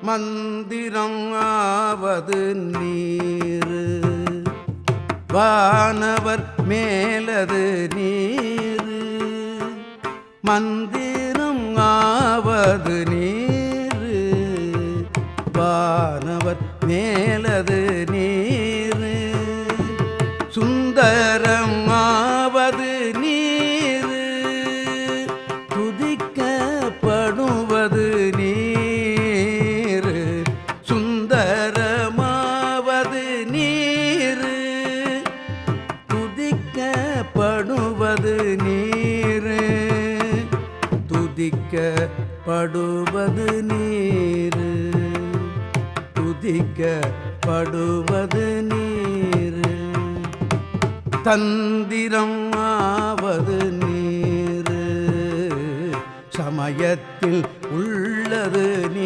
மந்திரம் ஆவது நீரு வானவர் மேலது நீரு மந்திரம் ஆவது நீரு வானவர் மேலது நீரு சுந்தரமாவது நீரு துதிக்கப்படுவது நீரு சுந்தரமாவது நீரு துதிக்கப்படுவது நீரு துதிக்கப்படுவது நீரு துதிக்கப்படுவது நீரு தந்திரம் ஆவது நீரு சமயத்தில் உள்ளது நீ